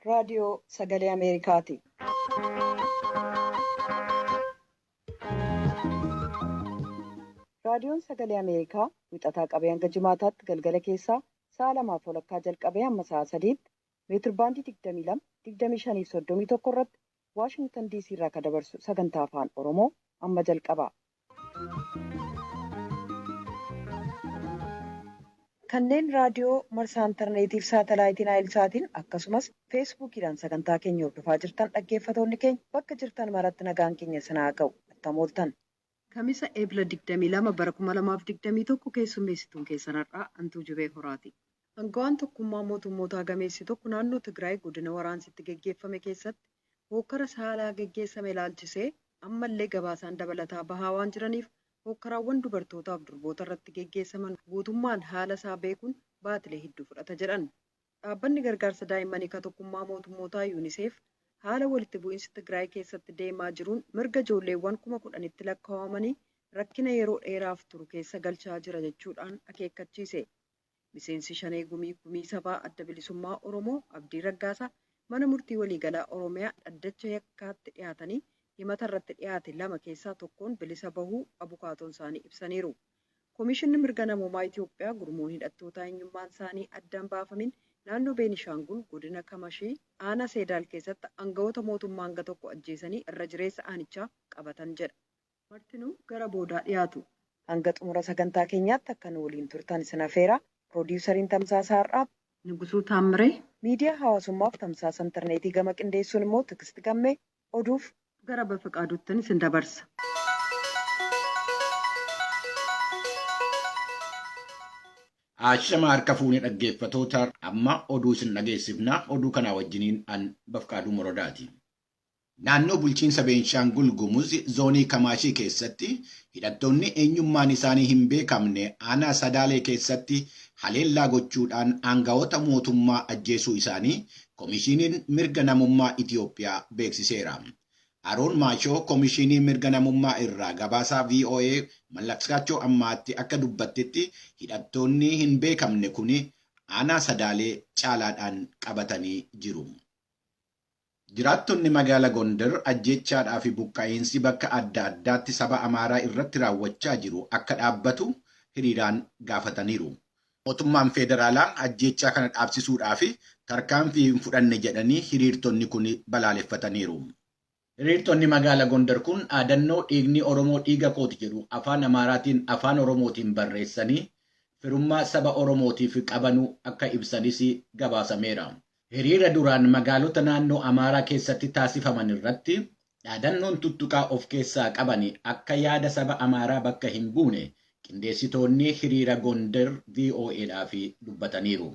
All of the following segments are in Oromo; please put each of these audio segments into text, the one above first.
raadiyoo sagalee Ameerikaati. Raadiyoon sagalee Ameerikaa wixataa qabee hanga jimaataatti galgala keessaa sa'a 2:00 jalqabee hamma sa'a 3tti meetirbaandii 22, 25 fi 31 irratti Waashingtan DC irraa kan dabarsu sagantaa afaan Oromoo amma jalqaba. Kanneen raadiyoo marsaa intarneetii fi saatalaayitiin Naayilsaatiin akkasumas feesbuukiidhaan sagantaa keenya hordofaa jirtan dhaggeeffatoonni keenya bakka jirtan maratti nagaan keenya sinaa ga'u attam ooltan. Kamisa April22 bara 2021 keessummeessituun keessan har'aa Antuu Jibee Horaati. Aangawaan tokkummaa mootummootaa gameessi tokko naannoo Tigraay godina waraansitti geggeeffame keessatti hokkara saalaa geggeessame ilaalchisee ammallee gabaasaan dabalataa bahaa waan jiraniif hokkaraawwan dubartootaaf durboota irratti geggeessaman guutummaan haala isaa beekuun baatilee hedduu fudhata jedhan. Dhaabbanni gargaarsa daa'immanii kan tokkummaa mootummootaa UNICEF haala walitti bu'iinsi Tigraay keessatti deemaa jiruun mirga ijoolleewwan 10,000tti lakkaawamanii rakkina yeroo dheeraaf turu keessa galchaa jira jechuudhaan akeekkachiise. Miseensi Shanee Gumii Sabaa Adda Bilisummaa Oromoo Abdii Raggaasaa mana murtii waliigalaa Oromiyaa dhaddacha yakkaatti dhiyaatanii himata irratti dhiyaate 2 keessaa tokkoon bilisa bahuu abukaatoon isaanii ibsaniiru. Komishinni mirga namoomaa Itiyoophiyaa gurmuun hidhattoota eenyummaan isaanii addaan baafamin naannoo Beenishaangul godina Kamashii aanaa Seedaal keessatti aangawoota mootummaa hanga tokko ajjeesanii irra jireessa aanichaa qabatan jedha. Martinuu gara boodaa dhiyaatu. Hanga xumura sagantaa keenyaatti akka nu waliin turtan isin affeera. Piroodyusariin Tamsaasaa Har'aaf Nugusuu Taammiree, miidiyaa hawaasummaaf tamsaasa intarneetii gama qindeessuun immoo Tiksiti Gammee oduuf gara Bafaqaaduuttan isin dabarsa. Ashama harka fuunee dhaggeeffatoota amma oduu isin dhageessifna. Oduu kana wajjiniin an Bafqaaduu Morodaati. Naannoo bulchiinsa Beenshaangul Gumuz zoonii Kamaashii keessatti hidhattoonni eenyummaan isaanii hin beekamne aanaa Sadaalee keessatti haleellaa gochuudhaan aangawoota mootummaa ajjeesuu isaanii Komishiiniin mirga namummaa Itiyoophiyaa beeksiseera. Aroon Maashoo Komishinii mirga namummaa irraa gabaasaa VOA Mallaqsaachoo ammaatti akka dubbattetti hidhattoonni hin beekamne kun aanaa Sadaalee caalaadhaan qabatanii jiru. Jiraattonni magaala Gondar ajjeechaadhaa fi buqqaa'iinsi bakka adda addaatti saba Amaaraa irratti raawwachaa jiru akka dhaabbatu hiriiraan gaafataniiru. Mootummaan federaalaa ajjeechaa kana dhaabsisuudhaa fi tarkaanfii hin fudhanne jedhanii hiriirtonni kun balaaleffataniiru. Hiriirtonni magaala Gondar kun dhaadannoo dhiigni Oromoo dhiiga kooti jedhu afaan Amaaraatiin afaan Oromootiin barreessanii firummaa saba Oromootiif qabanuu akka ibsanis gabaasameera. Hiriira duraan magaalota naannoo Amaaraa keessatti taasifaman irratti dhaadannoon tuttuqaa of keessaa qaban akka yaada saba Amaaraa bakka hin buune qindeessitoonni hiriira Gondar VOA'dhaaf dubbataniiru.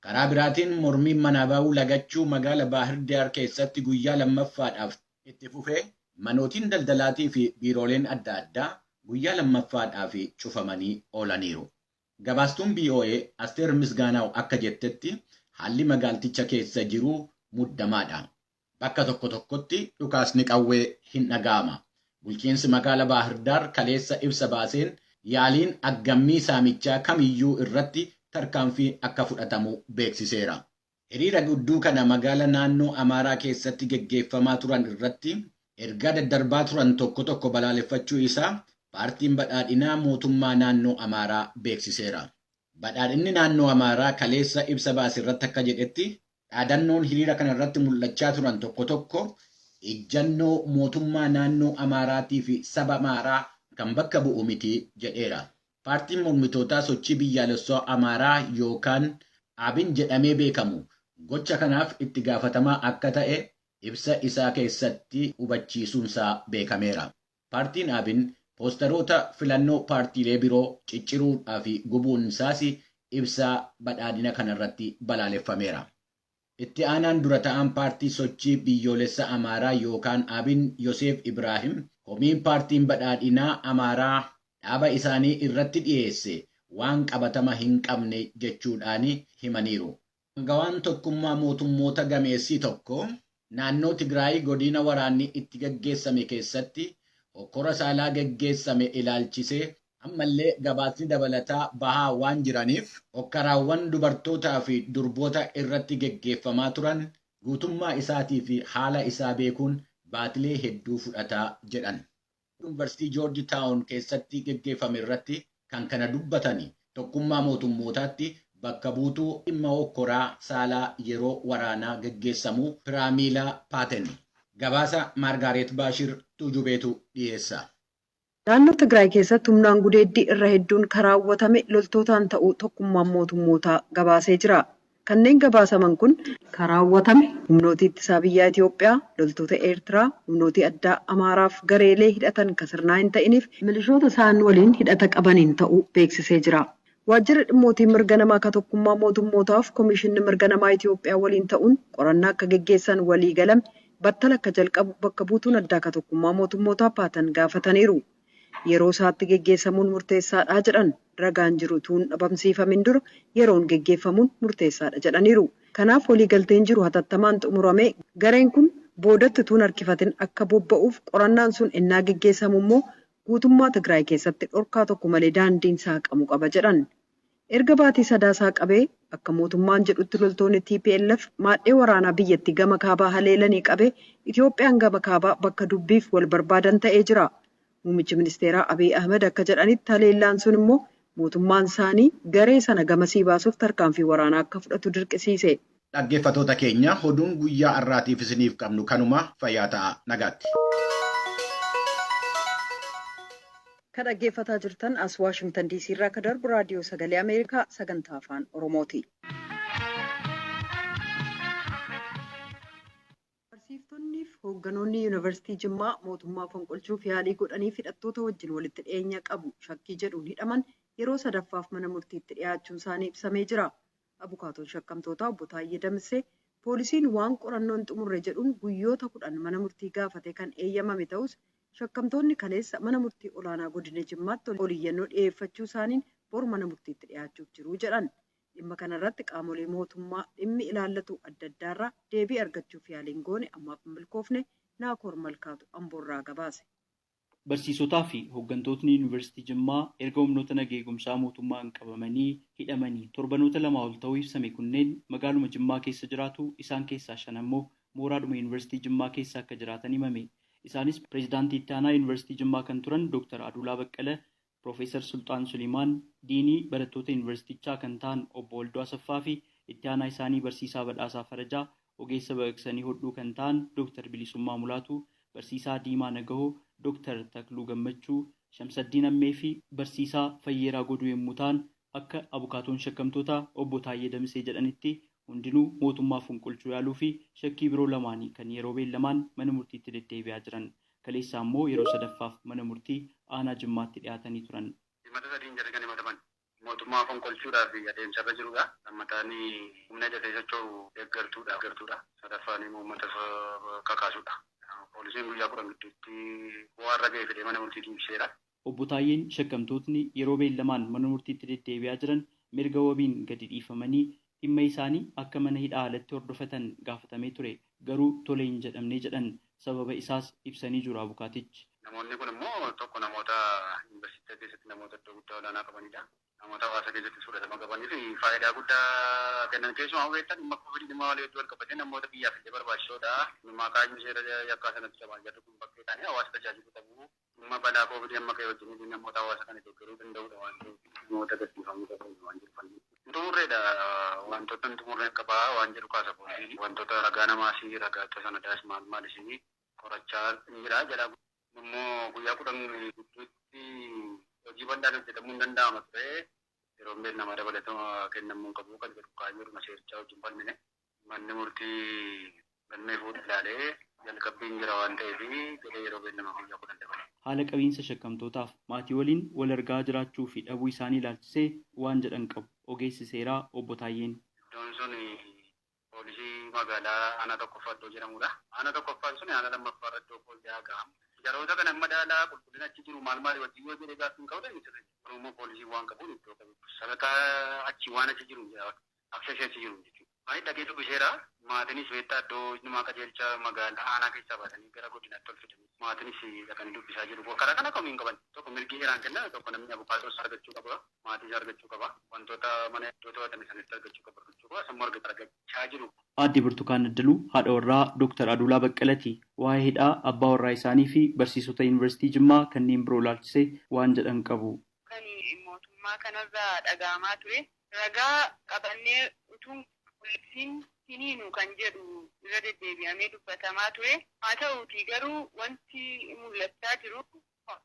Karaa biraatiin mormiin manaa bahuu lagachuu magaala Baahir Daar keessatti guyyaa lammaffaadhaaf itti fufee manootiin daldalaatii fi biirooleen adda addaa guyyaa lammaffaadhaaf cufamanii oolaniiru. Gabaastuun VOA Asteer Misgaanaaw akka jettetti haalli magaalticha keessa jiru muddamaadha. Bakka tokko tokkotti dhukaasni qawwee hin dhaga'ama. Bulchiinsi magaala Baahir Daar kaleessa ibsa baaseen yaaliin aggammii saamichaa kamiyyuu irratti tarkaanfii akka fudhatamu beeksiseera. Hiriira gudduu kana magaala naannoo Amaaraa keessatti geggeeffamaa turan irratti ergaa daddarbaa turan tokko balaaleffachuu isaa paartiin badhaadhinaa mootummaa naannoo Amaaraa beeksiseera. Badhaadhinni naannoo Amaaraa kaleessa ibsa baase irratti akka jedhetti dhaadannoon hiriira kana irratti mul'achaa turan tokko ejjannoo mootummaa naannoo Amaaraatii fi saba Amaaraa kan bakka bu'u miti jedheera. Paartiin mormitootaa sochii biyyaalessaa Amaaraa yookaan Abin jedhamee beekamu gocha kanaaf itti gaafatamaa akka ta'e ibsa isaa keessatti hubachiisuunsaa beekameera. Paartiin Abin poosteroota filannoo paartiilee biroo cicciruudhaa fi gubuun isaas ibsa badhaadhina kanarratti balaaleffameera. Itti aanaan dura ta'an paartii sochii biyyoolessa Amaaraa yookaan Abin Yoseef Ibraahim komiin paartiin badhaadhinaa Amaaraa dhaaba isaanii irratti dhiyeesse waan qabatama hin qabne jechuudhaan himaniiru. Aangawaan tokkummaa mootummoota gameessii tokko naannoo Tigraay godina waraanni itti gaggeessame keessatti hokkora saalaa gaggeessame ilaalchisee ammallee gabaasni dabalataa bahaa waan jiraniif hokkaraawwan dubartootaa fi durboota irratti gaggeeffamaa turan guutummaa isaatii fi haala isaa beekuun baatilee hedduu fudhataa jedhan. Yuunivarsiitii Joorji Taawun keessatti gaggeeffame irratti kan kana dubbatani tokkummaa mootummootaatti bakka buutuu dhimma hokkoraa saalaa yeroo waraanaa gaggeessamu Piraamiilaa Paaten. Gabaasa Maargaaret Baashir Tujubeetu dhiyeessa. Naannoo Tigraay keessatti humnaan gudeeddii irra hedduun karaawwatame loltootaan ta'uu tokkummaan mootummootaa gabaasee jira. Kanneen gabaasaman kun karaawwatame humnooti ittisaa biyya Itoophiyaa, loltoota Eertiraa, humnooti addaa Amaaraaf gareelee hidhatan kan sirnaa hin ta'iniif milishoota isaan waliin hidhata qabaniin ta'uu beeksisee jira. Waajjirri dhimmootii mirga namaa kan tokkummaa mootummootaaf Komishinni mirga namaa Itoophiyaa waliin ta'uun qorannaa akka gaggeessan walii galame battala akka jalqabu bakka buutuun addaa kan tokkummaa mootummootaa Paatan gaafataniiru. Yeroo isaatti gaggeessamuun murteessaadha jedhan ragaan jiru tuun dhabamsiifamin dura yeroon gaggeeffamuun murteessaadha jedhaniiru. Kanaaf waliigalteen jiru hatattamaan xumuramee gareen kun boodatti tuun harkifatin akka bobba'uuf qorannaan sun ennaa gaggeessamu immoo guutummaa Tigraay keessatti dhorkaa tokko malee daandiin saaqamu qaba jedhan. Erga baatii sadaasaa qabee akka mootummaan jedhutti loltoonni TPLF maadhee waraanaa biyyattii gama kaabaa haleelanii qabee Itoophiyaan gama kaabaa bakka dubbiif wal barbaadan ta'ee jira. Muummichi ministeeraa Abiy Ahmed akka jedhanitti haleellaan sun immoo mootummaan isaanii garee sana gamasii baasuuf tarkaanfii waraanaa akka fudhatu dirqisiise. Dhaggeeffattoota keenya oduun guyyaa har'aatiif isiniif qabnu kanuma fayyaa ta'aa nagaatti. Kan dhaggeeffataa jirtan as Waashingtan DC irraa kan darbu raadiyoo sagalee Ameerikaa sagantaa afaan Oromooti. Barsiiftonnii fi hoogganoonni yuunivarsiitii Jimmaa mootummaa fonqolchuuf yaalii godhaniif hidhattoota wajjin walitti dhiyeenya qabu shakkii jedhuun hidhaman yeroo sadaffaaf mana murtiitti dhiyaachuun isaanii ibsamee jira. Abukaatoon shakkamtootaa obbo Taayyee Damissee poolisiin waan qorannoon xumurre jedhuun guyyoota 10 mana murtii gaafate kan eeyyamame ta'us shakkamtoonni kaleessa mana murtii olaanaa godina Jimmaatti oliyyannoo dhiyeeffachuu isaaniin bor mana murtiitti dhiyaachuuf jiru jedhan. Dhimma kanarratti qaamolee mootummaa dhimmi ilaallatu adda addaarraa deebii argachuuf yaaliin goone ammaaf hin milkoofne Naakoor Malkaatu Amboorraa gabaase. Barsiisotaa fi hooggantootni yuunivarsiitii Jimmaa erga humnoota nageenya eegumsaa mootummaan qabamanii hidhamanii torbanoota 2 ol ta'uu ibsame kunneen magaaluma Jimmaa keessa jiraatu isaan keessaa 5 immoo mooraadhuma yuunivarsiitii Jimmaa keessa akka jiraatan himame. Isaanis pireezidaantii itti aanaa yuunivarsiitii Jimmaa kan turan Dr. Adulaa Baqqala, Profeesar Sultaan Sulimaan, diinii barattoota yuunivarsiitichaa kan ta'an obbo Waldoo Asaffaa fi itti aanaa isaanii barsiisaa Badhaasaa Farajaa, ogeessa baqaqsanii hodhuu kan ta'an Dr. Bilisummaa Mulaatu, barsiisaa Diimaa Nagahoo, Dr. Takluu Gammachuu, Shamsaddiin Ammee fi barsiisaa Fayyeeraa Goduu yommuu ta'an akka abukaatoon shakkamtoota obbo Taayyee Damissee jedhanitti hundinuu mootummaa fonqolchuu yaaluu fi shakkii biroo lamaanii kan yeroo beellamaan mana murtiitti deddeebi'aa jiran. Kaleessaa immoo yeroo sadaffaaf mana murtii aanaa Jimmaatti dhiyaatanii turan. Himata sadiin jalqabni himataman mootummaa fonqolchuudhaaf adeemsarra jirudha. Lammataan humna ija socho'u deeggartuudha. Sadaffaan uummata kakaasuudha. Poolisiin guyyaa 10 gidduutti waan raga'ee fedhee mana murtiitti ibseera. Obbo Taayyeen shakkamtootni yeroo beellamaan mana murtiitti deddeebi'aa jiran mirga wabiin gadi dhiifamanii dhimma isaanii akka mana hidhaa alatti hordofatan gaafatamee ture. Garuu tole hin jedhamne jedhan. Sababa isaas ibsanii jiru abukaatichi. Namoonni kun immoo tokko namoota yuunivarsiitii keessatti namoota iddoo guddaa olaanaa qabanidha. Namoota hawaasa keessatti fudhatama qabanii fi faayidaa guddaa kennan keessumaa hubatan dhimma kovidii dhimma walii hedduu walqabatee namoota biyyaaf illee barbaachisoodha. Maqaan seera yakkaa sanatti qabaa jirru kun bakkee ta'anii hawaasa tajaajilu qabu. Dhimma balaa kovidii amma ka'e wajjin namoota hawaasa kana deeggaruu danda'udha waan ta'eef namoota gadhiifamuu qabu waan jiru. Xumurreedha wantoota xumurreen qabaa waan jedhu kaasa poolisiin wantoota ragaa namaasii ragaa sanadaas maal isinii qorachaa jira jedha. Immoo guyyaa 10 gidduutti hojii bal'aan hojjetamuu hin danda'ama ture yeroo beellama dabalatama kennamuu qabu kan jedhu kaayyoon maseerichaa wajjin falmine manni murtii galmee fuudhee ilaalee jalqabbiin jira waan ta'eef jedhee yeroo beellama guyyaa 10 dabale. Haala qabiinsa shakkamtootaaf maatii waliin wal argaa jiraachuu fi dhabuu isaanii ilaalchisee waan jedhan qabu ogeessi seeraa obbo Taayyeen. Iddoon sun poolisii magaalaa aanaa tokkoffaa iddoo jedhamudha. Aanaa tokkoffaan sun aanaa lammaffaa iddoo poolisii gahamu. Yeroota kana madaalaa qulqullina achi jiru maal wajjin yoo jedhee gaaffiin qabu sirrii. Oromoo poolisii waan qabuun iddoo qabu. Sadarkaa achi waan achi jiru aksesii achi jiru jechuudha. Ani dhaqee dubbiseera. Maatiinis beektaa iddoo nama qajeelcha magaalaa aanaa keessaa baatanii gara godinaatti ol fidanii maatiinis dhaqanii dubbisaa jiru. Karaa kana komii hin qaban. Tokko mirgi heeraan kenna, tokko namni abukaatoos argachuu qaba, maatiis argachuu qaba, wantoota mana iddoo to'atame sanitti argachuu qaba, sammuu argachaa jiru. Aadde Burtukaan Addaluu haadha warraa Dr. Aduulaa Baqqalati waa'ee hidhaa abbaa warraa isaanii fi barsiisota Yuunivarsiitii Jimmaa kanneen biroo ilaalchisee waan jedhan qabu. Kan mootummaa kanarraa dhaga'amaa ture ragaa qabannee utuu poolisiin hiniinu kan jedhu irra deddeebi'amee dubbatamaa ture. Haa ta'uutii garuu wanti mul'achaa jiru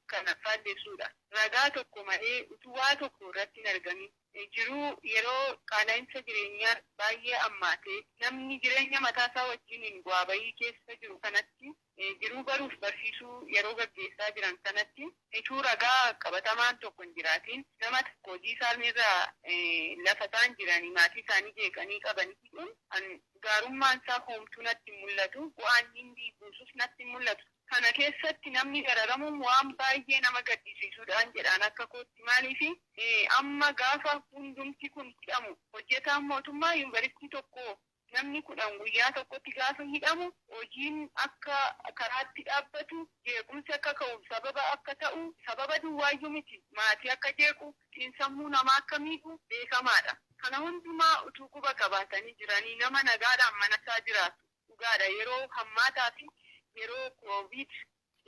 kana faalleessuudha. Ragaa tokko malee utuu waa tokko irratti hin argamin jiruu yeroo qaala'insa jireenyaa baay'ee ammaatee namni jireenya mataasaa wajjin bu'aa bayii keessa jiru kanatti jiruu baruuf barsiisuu yeroo gaggeessaa jiran kanatti ituu ragaa qabatamaan tokko hin jiraatiin nama tokko hojii isaaniirraa lafa isaan jiranii maatii isaanii jeeqanii qabanii kun gaarummaan isaa hoomtuu natti mul'atu bu'aan inni buusus natti mul'atu. Kana keessatti namni gararamuun waan baay'ee nama gaddisiisuudhaan jedhaan akka kootti maaliifi amma gaafa hundumti kun hidhamu hojjetaan mootummaa yuunivarsiitii tokko namni 10 guyyaa tokkotti gaafa hidhamu hojiin akka karaatti dhaabbatu jeequmsi akka ka'u sababa akka ta'u sababa duwwaayyuu miti maatii akka jeequ xiinsammuu namaa akka miidhu beekamaadha. Kana hundumaa utuu quba qabaatanii jiranii nama nagaadhaan manasaa jiraatu dhugaadha yeroo hammaataa fi yeroo COVID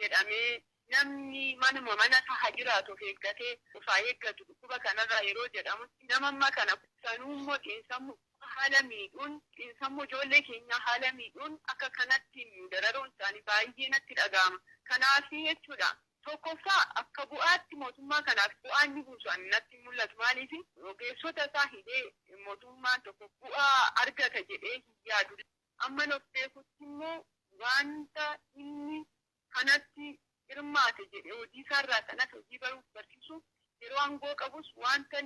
jedhamee namni manuma mana isaa jiraatu of eeggatee ofaa eeggatu dhukkuba kanarraa yeroo jedhamutti nama amma kana sanuu immoo xiinsammuu haala miidhuun xiinsammuu ijoollee keenyaa haala miidhuun akka kanatti dararuun isaanii baay'ee natti dhaga'ama. Kanaaf jechuudha tokkoffaa akka bu'aatti mootummaa kanaaf bu'aan inni buusu ani natti mul'atu maaliif ogeessota isaa hidhee mootummaan tokko bu'aa argata jedhee hin yaadu. Amma of beekutti immoo wanta inni kanatti hirmaate jedhee hojii isaarraa kanas hojii baruuf barsiisu yeroo aangoo qabus wanta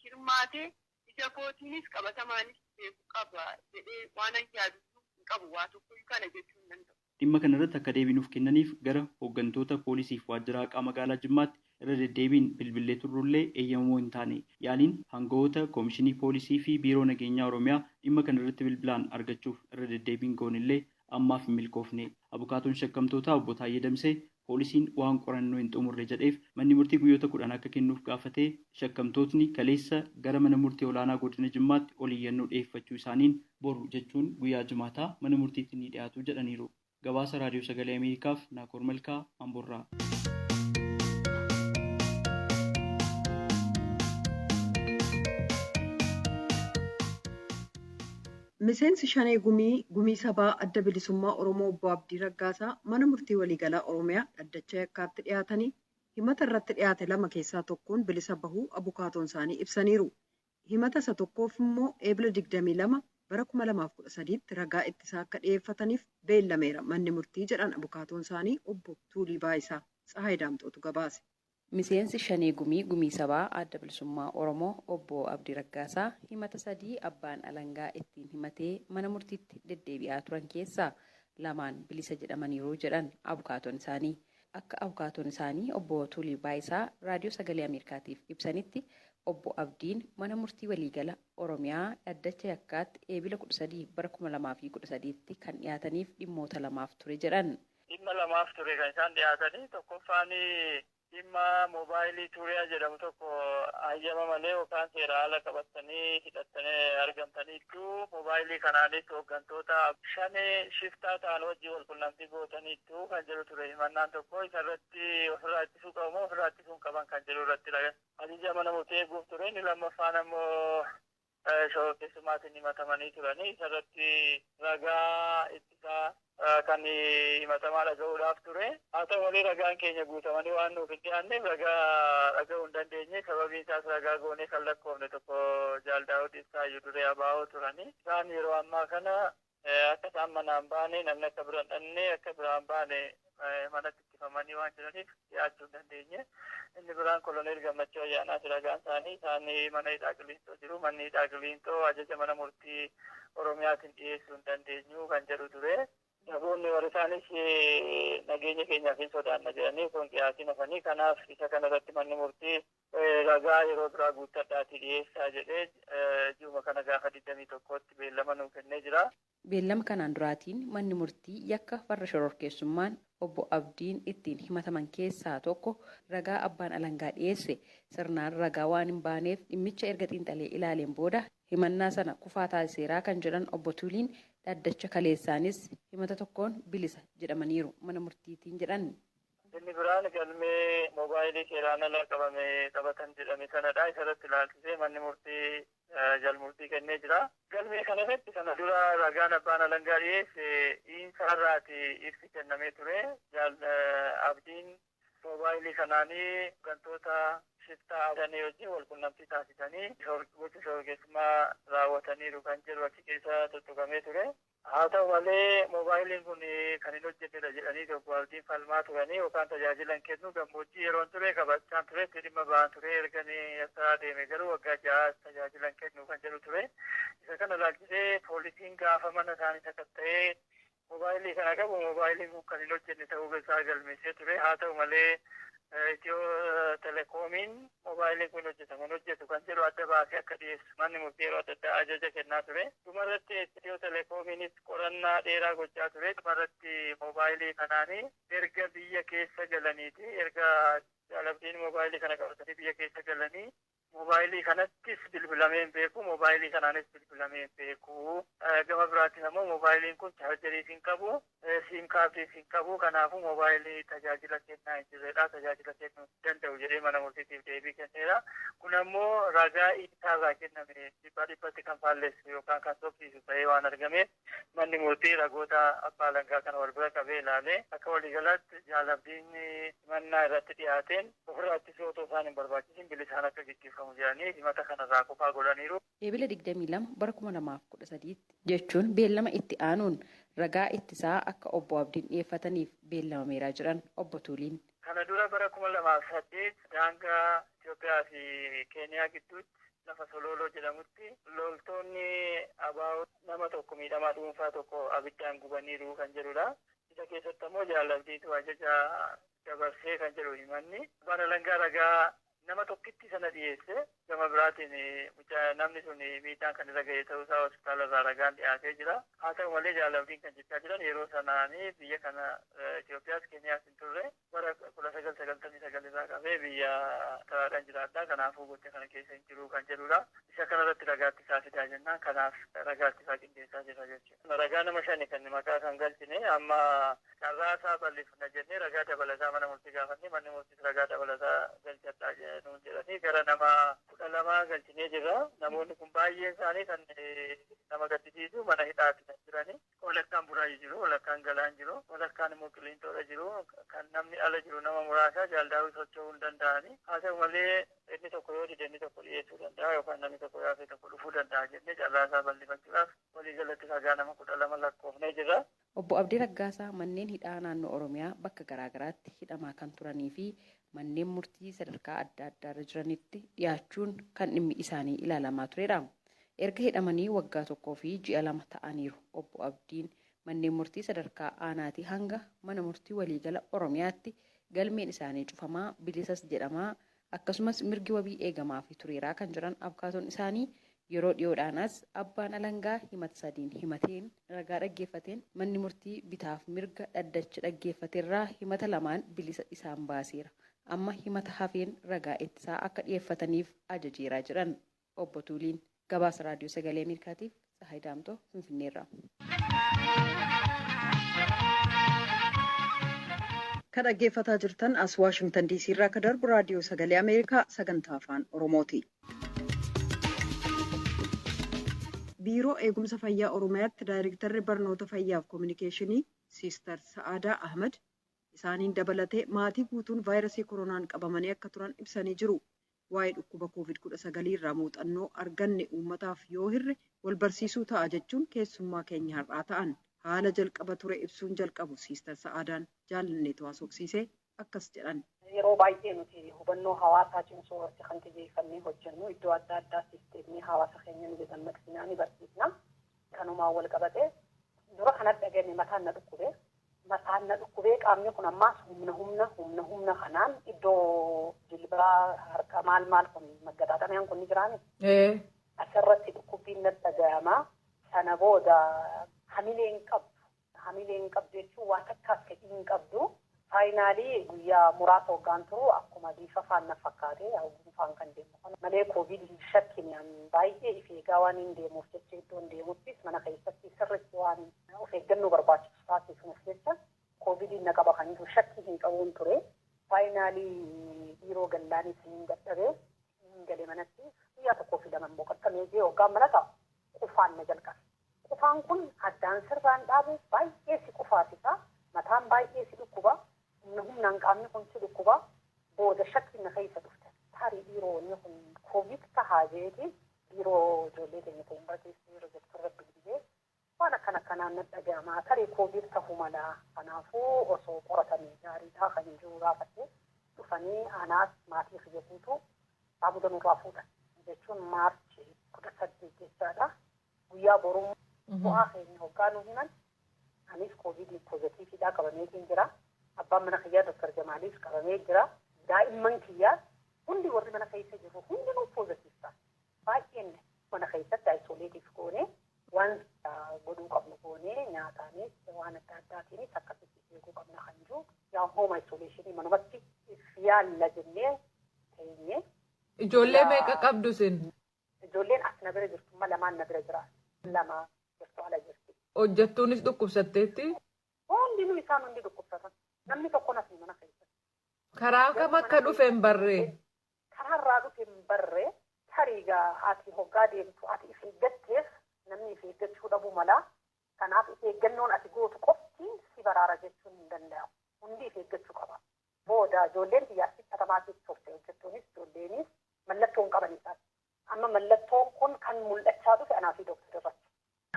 hirmaate ija kootiinis qabatamaanis beeku qaba jedhee waan an yaadu hin qabu waa tokko kana jechuu hin danda'u. Dhimma kanarratti akka deebii nuuf kennaniif gara hooggantoota poolisiif waajjira haqaa magaalaa Jimmaatti irra deddeebiin bilbilee turrullee eeyyamamoo hin taane yaaliin hangawoota koomishinii poolisii fi biiroo nageenyaa Oromiyaa dhimma kanarratti bilbilaan argachuuf irra deddeebiin goonillee ammaaf hin milkoofne. Abukaatoon shakkamtootaa obbo Taayyee Damsee poolisiin waan qorannoo hin xumurre jedheef manni murtii guyyoota 10 akka kennuuf gaafatee shakkamtootni kaleessa gara mana murtii olaanaa godina Jimmaatti ol iyyannoo dhiyeeffachuu isaaniin boru jechuun guyyaa Jimaataa mana murtiitti ni dhiyaatu jedhaniiru. Gabaasa Raadiyoo Sagalee Ameerikaaf Naakoor Malkaa Amboorraa. Miseensi Shanee Gumii Sabaa Adda Bilisummaa Oromoo Obbo Abdii Raggaasaa mana murtii waliigalaa Oromiyaa dhaddacha yakkaatti dhiyaatanii himata irratti dhiyaate 2 keessaa tokkoon bilisa bahuu abukaatoon isaanii ibsaniiru. Himata isa tokkoof immoo Eebila 22 bara 2013tti ragaa ittisaa akka dhiyeeffataniif beellameera manni murtii jedhan abukaatoon isaanii obbo Tuulii Baayisaa Tsahaay Daamxootu gabaase. Miseensi Shanee Gumii Sabaa Adda Bilisummaa Oromoo Obbo Abdii Raggaasaa himata 3 abbaan alangaa ittiin himatee mana murtiitti deddeebi'aa turan keessaa 2 bilisa jedhamaniiru jedhan abukaatoon isaanii. Akka abukaatoon isaanii obbo Tuulii Baayisaa Raadiyoo Sagalee Ameerikaatiif ibsanitti obbo Abdiin mana murtii waliigala Oromiyaa dhaddacha yakkaatti Eebila 13 bara 2013tti kan dhiyaataniif dhimmoota 2 ture jedhan. Dhimma 2 ture kan isaan dhiyaatanii tokkoffaan dhimma moobaayilii Tuuriyaa jedhamu tokko hayyama malee yookaan seera ala qabatanii hidhattanii argamtaniitu moobaayilii kanaanis hooggantoota Shanee shiftaa ta'an wajjin wal quunnamtii gootaniitu kan jedhu ture. Himannaan tokko isarratti ofirraa ittisuu qabu moo ofirraa ittisuu qaban kan jedhu irratti ajaja mana murtii eeguuf ture. Inni lammaffaan ammoo shororkeessumaatiin himatamanii turanii isarratti ragaa ittisaa kan himatamaa dhaga'uudhaaf ture. Haa ta'u malee ragaan keenya guutamanii waan nuuf hin dhiyaanneef ragaa dhaga'uu hin dandeenye. Sababiin isaas ragaa goonee kan lakkoofne tokko Jaaldaawud Ibsaayyuu duree abaa'oo turanii. Isaan yeroo ammaa kana akka isaan manaan baane namni akka biraan dhannee akka biraan baane manatti ittifamanii waan jiraniif dhiyaachuu hin dandeenye. Inni biraan koloneel Gammachuu Ayyaanaati ragaan isaanii isaan mana hidhaa Qiliinxoo jiru. Manni hidhaa Qiliinxoo ajaja mana murtii Oromiyaatiin dhiyeessuu hin dandeenyu kan jedhu ture. Namoonni warri isaanis nageenya keenyaaf hin sodaanna jedhanii kun dhiyaatiin hafanii kanaaf isa kanarratti manni murtii ragaa yeroo biraa guuttadhaatti dhiyeessaa jedhee ji'uma kana gaafa 21tti beellama nuu kennee jira. Beellama kanaan duraatiin manni murtii yakka farra shororkeessummaan obbo Abdiin ittiin himataman keessaa tokko ragaa abbaan alangaa dhiyeesse sirnaan ragaa waan hin baaneef dhimmicha erga xiinxalee ilaaleen booda himannaa sana kufaa taasiseeraa kan jedhan obbo Tuliin dhaddacha kaleessaanis himata tokkoon bilisa jedhamaniiru mana murtiitiin jedhan. Inni biraan galmee moobaayilii seeraan ala qabatan jedhame sanadha. Isarratti ilaalchisee manni murtii jalmurtii kennee jira. Galmee kana irratti sana dura ragaan abbaan alangaa dhiyeesse dhiinsaarraati ibsi kennamee ture. Abdiin moobaayilii kanaanii gantoota shiftaa adanii wajjin wal qunnamtii taasisanii gocha shororkeessummaa raawwataniiru kan jedhu achi keessa tuttuqamee ture. Haa ta'u malee moobaayiliin kun kan hin hojjetedha jedhanii obbo Abdiin falmaa turanii yookaan tajaajila hin kennu gammoojjii yeroon ture qabachaan ture itti dhimma ba'an ture erganii akka deeme garuu waggaa 6 tajaajila hin kennu kan jedhu ture. Isa kana ilaalchisee poolisiin gaafa mana isaanii sakatta'ee moobaayilii kana qabu moobaayiliin kun kan hin hojjenne ta'uu isaa galmeessee ture. Haa ta'u malee Itiyoo telekoomiin moobaayiliin kun hojjetu kan jedhu adda baasee akka dhiyeessu manni murtii yeroo adda addaa ajaja kennaa ture. Dhumarratti Itiyoo telekoomiinis qorannaa dheeraa gochaa ture. Dhumarratti moobaayilii kanaanii erga biyya keessa galaniiti erga Abdiin moobaayilii kana qabatanii biyya keessa galanii moobaayilii kanattis bilbilameen beeku moobaayilii kanaanis bilbilameen beeku. Gama biraatiin ammoo moobaayiliin kun chaarjeriis hin qabu siim kaardiis hin qabu kanaafuu moobaayilii tajaajila kennaa hin jirredha tajaajila kennuu danda'u jedhee mana murtiitiif deebii kenneera. Kun ammoo ragaa isaarraa kenname dhibbatti kan faalleessu yookaan kan sobsiisu ta'ee waan argameef manni murtii ragoota abbaa alangaa kana wal bira qabee ilaalee akka waliigalaatti Abdiin himannaa irratti dhiyaateen ofirraa ittisuu otoo isaan hin barbaachisin bilisaan akka gaggeeffamu jedhanii himata kanarraa qofaa godhaniiru. Eebila 22 bara 2013 jechuun beellama itti aanuun ragaa ittisaa akka obbo Abdiin dhiyeeffataniif beellamameeraa jiran obbo Tuliin. Kana dura bara 2008 daangaa Itoophiyaa fi Keeniyaa gidduutti lafa Sololoo jedhamutti loltoonni abaa'oo nama tokko miidhamaa dhuunfaa tokko abiddaan gubaniiru kan jedhudha. Isa keessatti ammoo Abdiitu ajaja dabarsee kan jedhu himanni. Abbaan alangaa ragaa nama tokkitti sana dhiyeesse gama biraatiin namni sun miidhaan kan irra ga'e ta'uusaa hospitaala irraa ragaan dhiyaatee jira. Haa ta'u malee Abdiin kan jechaa jiran yeroo sanaanii biyya kana Itoophiyaas Keeniyaas hin turre bara 1999 irraa qabee biyya karaadhaan jiraadhaa kanaafuu gocha kana keessa hin jiru kan jedhudha. Isa kanarratti ragaa ittisaa fidaa jennaan kanaaf ragaa ittisaa qindeessaa jira jechuudha. Ragaa nama 5 kan maqaa kan galchine amma carraasaa bal'ifna jennee ragaa dabalataa mana murtii gaafanne manni murtii ragaa dabalataa galchadhaa nuun jedhanii gara nama 12 galchinee jira. Namoonni kun baay'een isaanii kan nama gaddisiisu mana hidhaatti kan jirani. Walakkaan buraayii jiru, walakkaan galaan jiru, walakkaan immoo qiliintoodha jiru. Kan namni ala jiru nama muraasa jaaldaawii socho'uu hin danda'ani. Haa ta'u malee inni tokko yoo dide inni tokko dhiyeessuu danda'a yookaan namni tokko yaafee tokko dhufuu danda'a jennee carraasaa bal'ifachuudhaaf waliigalatti ragaa nama 12 lakkoofnee jira. Obbo Abdii Raggaasaa manneen hidhaa naannoo Oromiyaa bakka garaagaraatti hidhamaa kan turanii fi manneen murtii sadarkaa adda addaarra jiranitti dhiyaachuun kan dhimmi isaanii ilaalamaa turedha. Erga hidhamanii waggaa 1 fi ji'a 2 ta'aniiru. Obbo Abdiin manneen murtii sadarkaa aanaatii hanga mana murtii waliigala Oromiyaatti galmeen isaanii cufamaa bilisas jedhamaa akkasumas mirgi wabii eegamaa fi tureeraa kan jiran abkaatoon isaanii yeroo dhiyoodhaanas abbaan alangaa himata 3 himateen ragaa dhaggeeffateen manni murtii bitaaf mirga dhaddacha dhaggeeffateerraa himata 2 bilisa isaan baaseera. Amma himata hafeen ragaa ittisaa akka dhiyeeffataniif ajajeeraa jiran obbo Tuliin. Gabaasa raadiyoo sagalee Ameerikaatiif Tsahaay Daamtoo Finfinneerraa. Kan dhaggeeffataa jirtan as Waashingtan DC irraa akka darbu raadiyoo sagalee Ameerikaa sagantaa afaan Oromooti. Biiroo Eegumsa Fayyaa Oromiyaatti Daayirektarri Barnoota Fayyaaf Kominikeeshinii Siister Sa'aadaa Ahmad isaaniin dabalatee maatii guutuun vaayirasii koronaan qabamanii akka turan ibsanii jiru. Waa'ee dhukkuba COVID-19 irraa muuxannoo arganne uummataaf yoo hirre wal barsiisuu ta'a jechuun keessummaa keenya har'aa ta'an haala jalqaba ture ibsuun jalqabu Siister Sa'aadaan jaalanneetu haasofsiisee akkas jedhan. Yeroo baay'ee nuti hubannoo hawaasaa cimsuu irratti kan xiyyeeffannee hojjennu iddoo adda addaa sisteemii hawaasa keenya ni dammaqsinaa ni barsiisna. Kanumaan wal qabatee dura kanatti dhageenye mataan na dhukkube mataan na dhukkubee qaamni kun ammaas humna kanaan iddoo jilbaa harka maal kun maggataatameen kun ni jiraani. Asirratti dhukkubbiin na dhaga'ama. Sana booda hamileen qabdu jechuun waan akkas fedhii hin qabdu. Faayinaalii guyyaa muraasa hoggaan turu akkuma bifa faana fakkaatee gunfaan kan deemu kana malee koovid shakkinaan baay'ee if eegaa waan hin deemuuf jecha iddoon deemuttis mana keessatti sirriitti waan of eeggannoo barbaachisu taasisuuf jecha koovidiin na qaba kan jiru shakkii hin qabuun ture. Faayinaalii biiroo gallaanis hin dadhabee hin galee manatti guyyaa tokkoo fi lama boqottamee jee hoggaan mana ta'a qufaan na jalqabe. Qufaan kun addaan sirraan dhaabe baay'ee si qufaasisa. Mataan baay'ee si dhukkuba. Humnaan qaamni kun si dhukkuba. Booda shakkiin na keessa dhufte. Tarii dhiironni kun koovid tahaa jeeti. Dhiiroo ijoollee keenya ta'in barkeessu yeroo jettu rabbi dhibee. Waan akkanaan na dhaga'ama. Tarii koovid tahuu mala. Kanaafuu osoo qoratanii gaarii ta'a kan jiru gaafatte dhufanii anaas maatii fayyatuutu saamuda nurraa fuudhan. Jechuun maarchi 18 jechaadha. Guyyaa boruu bu'aa keenya hoggaa nu himan. Anis koovidii poozitiividhaa qabameetiin jira. Abbaan mana kiyyaa Dr. Jamaaliis qabamee jira. Daa'imman kiyyaa hundi warri mana keessa jiru hundinuu poozitiivdha. Baay'een mana keessatti ayisoleetiif goonee waan godhuu qabnu goonee nyaataanis waan adda addaatiinis akkasitti eeguu qabna kan jiru. Yaa hooma ayisoleeshinii manumatti yaalla jennee teenye. Ijoollee meeqa qabdu sin? Ijoolleen as na bira jirtu lamaan na bira jira. Lama jirtu ala jirti. Hojjettuunis dhukkubsatteetti? Hundinuu isaan hundi dhukkubsatan. Namni tokko nas mana keessatti. Karaa kam akka dhufe hin barree? Karaarraa dhufe hin barree. Tariigaa ati hoggaa deemtu ati if eeggatteef namni if eeggachuu dhabuu mala. Kanaaf if eeggannoon ati gootu qoftiin si baraara jechuun hin danda'amu. Hundi if eeggachuu qaba. Booda ijoolleen xiyyaarsi xatamaatiif turte hojjettuunis ijoolleenis mallattoon qabaniidhaan. Amma mallattoon kun kan mul'achaa dhufe anaa fi dooktarri irratti.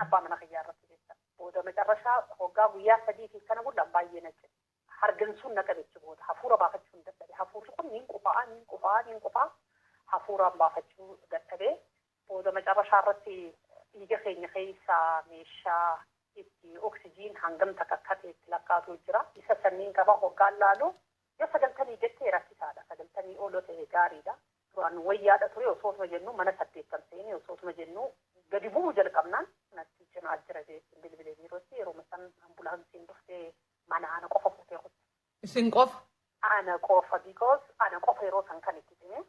Abbaa mana kiyyaa irratti jecha. Booda macarrashaa hoggaa guyyaa 3 fi kana bullaan baay'ee na jedhe. Hargansuun na qabeechi booda hafuura baafachuu hin dadhabe. Hafuurri kun niin qufaa hafuuraan baafachuu dadhabee. Booda macarrashaa irratti dhiiga keenya keessaa meeshaa itti oksijiin hangam takkaatee itti lakkaatu jira. Isa sanniin qaba hoggaan laalu yoo 90 jettee rakkisaadha. 90 ooloo ta'e gaariidha. Duraan wayyaadha ture osootuma jennu mana 8 seenee osootuma jennu gadi bu'uu jalqabnaan natti cimaa jira jechuun bilbilee biirootti yeroo masan ambulaansiin dhuftee mana ana qofa fuutee kutte. Isin qofa? Ana qofa because ana qofa yeroo san kan itti cimee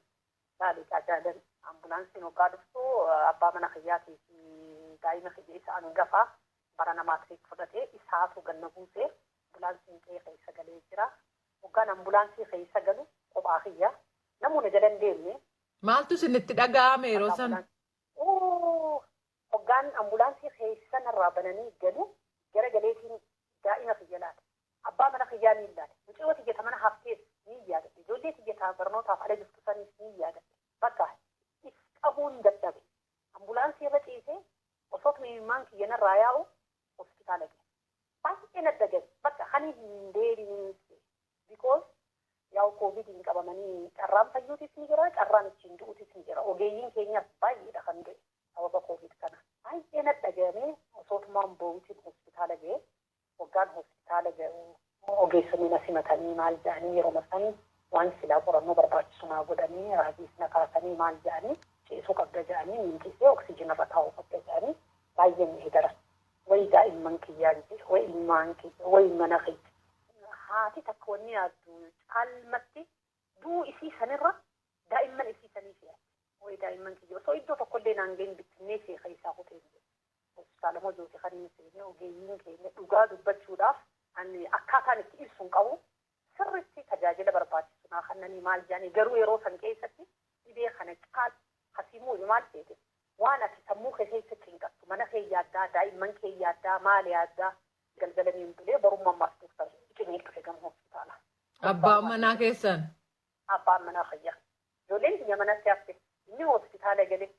gaaliidha jaalan ambulaansiin hoggaa dhuftu abbaa mana kiyyaatii fi daa'ima kiyya isa hangafaa bara namaatiif fudhatee isaatu ganna buusee ambulaansiin qe'ee keessa galee jira. Hoggaan ambulaansii keessa galu kophaa kiyya namoonni jala hin deemne. Maaltu isinitti dhaga'ame yeroo sana? Hoggaan ambulaansii keessa narraa bananii galu gara galeetiin daa'ima kiyya laata. Abbaa mana kiyyaa ni ilaale. Mucayyoo tiyyata mana haftees ni yaadate. Ijoollee tiyyataa barnootaaf ala jirtu sanis ni yaadate. Bakka if qabuun dadhabe. Ambulaansii irra ciisee osoo imimmaan kiyya narraa yaa'u hospitaala ga'e. Baay'ee na dhaga'e. Bakka hani hin deebiin because yaa'u koovidiin qabamanii carraan fayyuutis ni jira, carraan ittiin du'uutis ni jira. Ogeeyyiin keenyas baay'eedha kan ta'e sababa koovid kana. Baay'ee na dhaga'amee osootumaan bo'uutiin hospitaala ga'e. Hoggaan hospitaala ga'u ogeessonni na simatanii maal jedhanii yeroo masan waan silaa qorannoo barbaachisu naa godhanii raajiis na kaasanii maal jedhanii ciisuu qabda jedhanii miincisee oksijiina irra taa'uu qabda jedhanii baay'een eegaran. Wayi daa'imman kiyyaan jee, wayi ilmaan kiyya, wayi mana kiyya. Haati takka wanni yaaddu caalmatti duu isii sanirra daa'imman isii sanii fi wayi daa'imman kiyya osoo iddoo tokkollee naan ga'in bittinnee seeqa isaa kutee jiru. Hospitaala mojooti kan inni seene ogeeyyiin keenya dhugaa dubbachuudhaaf akkaataan itti ibsuun qabu sirriitti tajaajila barbaachisu naa kannanii maal jedhanii garuu yeroo san keessatti dhibee kana caal hasiimuu maal seete waan ati sammuu kee keessatti hin qabdu mana kee yaaddaa daa'imman kee yaaddaa maal yaaddaa galgalanii hin bulee barummaa ammaas dooktar cimee dhufe gama hospitaala. Abbaan manaa keessan? Abbaan manaa fayyaa. Ijoolleen kiyya manatti hafte inni hospitaala gale.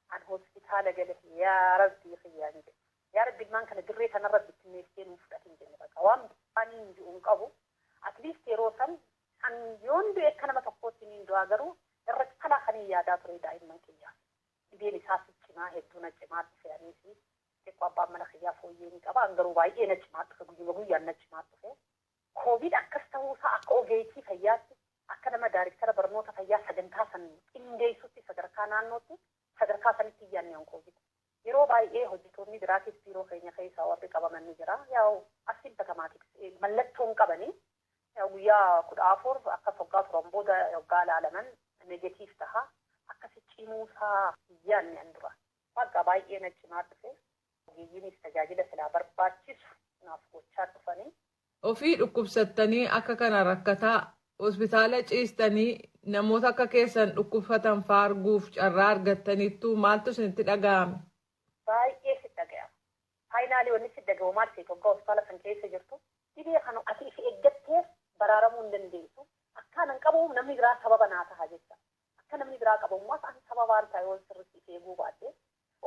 An hospitaala gale yaa rabbii xiyyaanii jedhe. Yaa rabbi ilmaan kana dirree kanarra bittinneessee nuuf fudhatiin jenne bakka waan ani hin ji'uun qabu. Atleast yeroo san an yoon du'e akka nama tokkootti niin du'aa garuu irratti kalaa kan hin yaadaa ture daa'imman kiyyaa. Dhibeen isaas cimaa hedduu na cimaa dhufeanii fi xiqqoo abbaan mana kiyyaa fooyyee ni qaba. Garuu baay'ee natti cimaa dhufe guyyuma guyyaan natti cimaa dhufe. Koovid akkas ta'uusaa akka ogeettii fayyaatti akka nama daariktara barnoota fayyaa sagantaa san qindeessutti sadarkaa naannootti sadarkaa sanitti iyyaanne on koovid. Yeroo baay'ee hojjetoonni biraatis biiroo keenya keessaa warri qabaman ni jira. Yaa'u asiin batamaatii mallattoon qabanii guyyaa 14 akka foggaa turan booda yoggaa ilaalaman negatiif taha akkasi cimuusaa iyyaanne an dura. Waggaa baay'ee na cimaa dhufe ogeeyyiinis tajaajila silaa barbaachisu naaf gochaa dhufanii. Ofii dhukkubsattanii akka kana rakkataa hospitaala ciistanii namoota akka keessan dhukkubsatan faarguuf carraa argattaniittu maaltu isinitti dhaga'ame? Baay'ee si dhaga'ama. Faayinaalii wanni si dhaga'u maal ta'e tokko hospitaala san keessa jirtu dhibee kana ati if eeggatteef baraaramuu hin dandeessu. Akkaan hin qabu namni biraa sababa naa ta'a jecha. Akka namni biraa qabu immoo isaan sababaan ta'e wal sirriitti if eeguu baate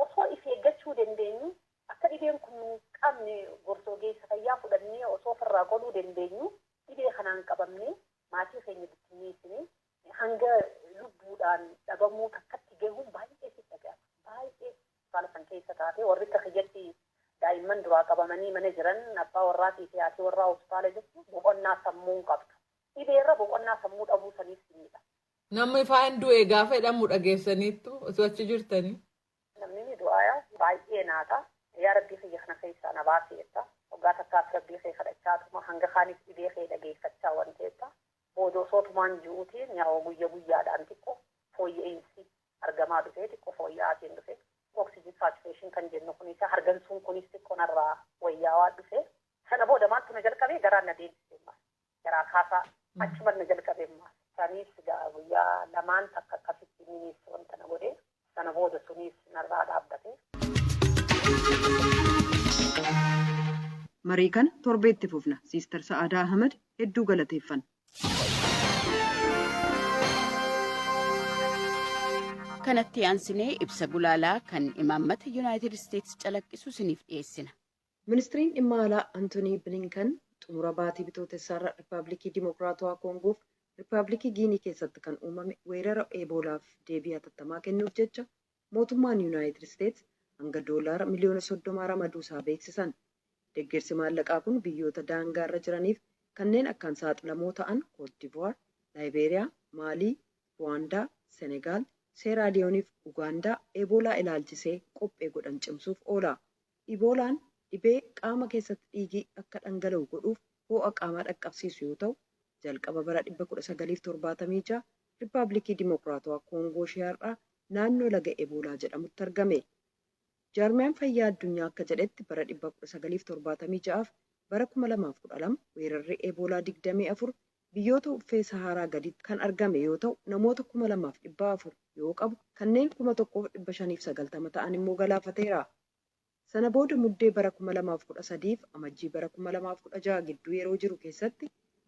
osoo if eeggachuu dandeenyu akka dhibeen kun hin qabne gorsa ogeessa fayyaa fudhannee osoo ofirraa qoluu dandeenyu dhibee kanaan qabamne maatii keenya bittinneessine hanga lubbuudhaan dhabamuu takkatti gahuun baay'ee si dhaga'ama. Baay'ee hospitaala san keessa taate warri akka kiyyatti daa'imman duraa qabamanii mana jiran abbaa warraatii fi haati warraa hospitaala jechuun boqonnaa sammuu qabdu. Dhibeerra boqonnaa sammuu dhabuu saniif miidha. Namni faan du'e gaafa jedhamu dhageessaniittu osoo achi jirtanii? Namni ni du'aa baay'ee naata. Yaa rabbii kiyya kana keessaa na baaseetta. Waggaa takkaas rabbii kee kadhachaatuma hanga kaanis dhibee kee dhageeffachaa waan ta'eetta. Booda osootumaan ji'uutiin yaa guyya guyyaadhaan xiqqoo fooyya'insi argamaa dhufee xiqqoo fooyya'aatiin dhufe. Oxygen saturation kan jennu kunis hargansuun kunis xiqqoo narraa wayyaawaa dhufe. Sana booda maaltu na jalqabee garaan na deebisee maas. Garaa kaasaa achuman na jalqabee maas. Sanis guyyaa lamaan takka akkasitti minis wanta na godhe. Sana booda sunis narraa dhaabbate. Marii kana torbeetti fufna. Siister Sa'aadaa Ahmed hedduu galateeffanna. Kanatti aansinee ibsa gulaalaa kan imaammata Yuunaayitid Isteetsi calaqqisu isiniif dhiyeessina. Ministiriin dhimma alaa Antoonii Bilinkan xumura baatii bitootessaarra Rippaabilikii Dimokiraatawaa Koongoof Rippaabilikii Giinii keessatti kan uumame weerara eeboolaaf deebii hatattamaa kennuuf jecha mootummaan Yuunaayitid Isteetsi hanga $30 miliyoona ramaduusaa beeksisan. Deeggarsi maallaqaa kun biyyoota daangaarra jiraniif kanneen akkaan saaxilamoo ta'an Koodivuwaar, Laayibeeriyaa, Maalii, Ruwaandaa, Senegaal, Seeraaliyooniif Ugaandaa eeboolaa ilaalchisee qophee godhan cimsuuf oola. Eboolaan dhibee qaama keessatti dhiigii akka dhangala'u godhuuf ho'a qaamaa dhaqqabsiisu yoo ta'u, jalqaba bara 1976 Rippaabilikii Dimokiraatawaa Koongoo Shiyaarraa naannoo laga eeboolaa jedhamutti argame. Jaarmiyaan fayyaa addunyaa akka jedhetti bara 1976 bara 2012 weerarri eeboolaa 24 biyyoota uffee Saharaa gaditti kan argame yoo ta'u namoota 2400 yoo qabu kanneen 1590 ta'an immoo galaafateera. Sana booda muddee bara 2013 fi amajjii bara 2016 gidduu yeroo jiru keessatti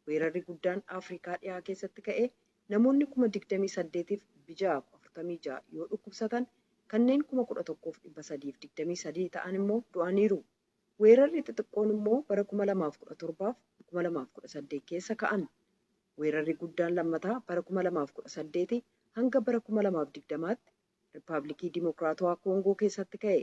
weerarri guddaan Afrikaa dhiyaa keessatti ka'ee namoonni 28,646 yoo dhukkubsatan kanneen 11,323 ta'an immoo du'aniiru. Weerarri xixiqqoon immoo bara 2017 fi 2018 keessa ka'an. Weerarri guddaan lammataa bara 2018 hanga bara 2020tti Rippaabilikii Dimokiraatawaa Koongoo keessatti ka'e.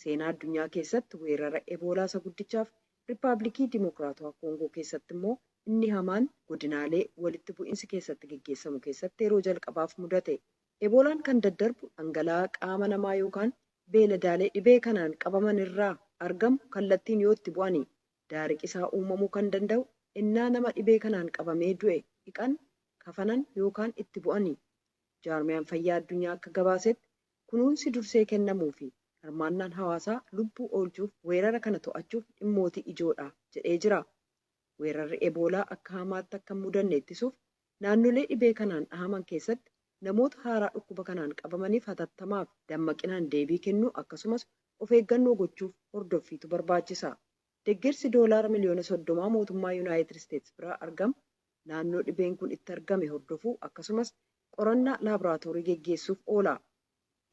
Seenaa addunyaa keessatti weerara eeboolaa isa guddichaaf Rippaabilikii Dimokiraatawaa Koongoo keessatti immoo inni hamaan godinaalee walitti bu'iinsi keessatti gaggeessamu keessatti yeroo jalqabaaf mudate. Eeboolaan kan daddarbu dhangala'aa qaama namaa yookaan beeladaalee dhibee kanaan qabaman irraa argamu kallattiin yoo itti bu'ani. Daariqisaa uumamuu kan danda'u innaa nama dhibee kanaan qabamee du'e dhiqan, kafanan yookaan itti bu'ani. Jaarmiyaan fayyaa addunyaa akka gabaasetti kunuunsi dursee kennamuu fi hirmaannaan hawaasaa lubbuu oolchuuf weerara kana to'achuuf dhimmootii ijoodha jedhee jira. Weerarri eeboolaa akka hamaatti akka hin mudanne ittisuuf naannolee dhibee kanaan dhahaman keessatti namoota haaraa dhukkuba kanaan qabamaniif hatattamaaf dammaqinaan deebii kennuu akkasumas of eeggannoo gochuuf hordoffiitu barbaachisa. Deeggarsi $30 miliyoona mootummaa Yuunaayitid Isteetsi biraa argamu naannoo dhibeen kun itti argame hordofuu akkasumas qorannaa laaboraatoorii geggeessuuf oola.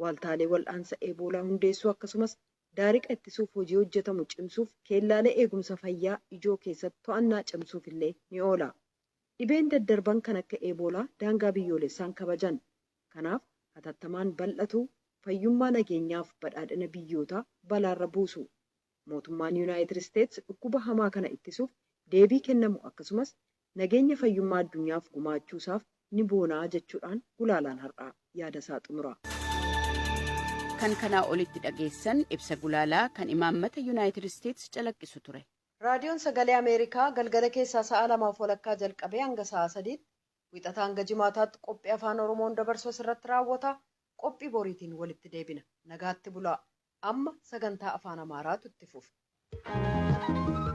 Waaltaalee wal'aansa eeboolaa hundeessuu akkasumas daariqa ittisuuf hojii hojjetamu cimsuuf keellaalee eegumsa fayyaa ijoo keessatti to'annaa cimsuuf illee ni oola. Dhibeen daddarban kan akka eeboolaa daangaa biyyoolessaan kabajan. Kanaaf hatattamaan bal'atu fayyummaa nageenyaaf badhaadhina biyyootaa balaarra buusu. Mootummaan Yuunaayitid Isteets dhukkuba hamaa kana ittisuuf deebii kennamu akkasumas nageenya fayyummaa addunyaaf gumaachuusaaf ni boonaa jechuudhaan gulaalaan har'aa yaadasaa xumura. Kan kanaa olitti dhageessan ibsa gulaalaa kan imaammata Yuunaayitid Isteets calaqqisu ture. Raadiyoon Sagalee Ameerikaa galgala keessaa sa'a 2:00 jalqabee hanga sa'a 3:00 wixataa hanga jimaataatti qophii afaan Oromoon dabarsu irratti raawwata. Qophii boriitiin walitti deebina. Nagaatti bulaa. Amma sagantaa afaan Amaaraatu itti fufa.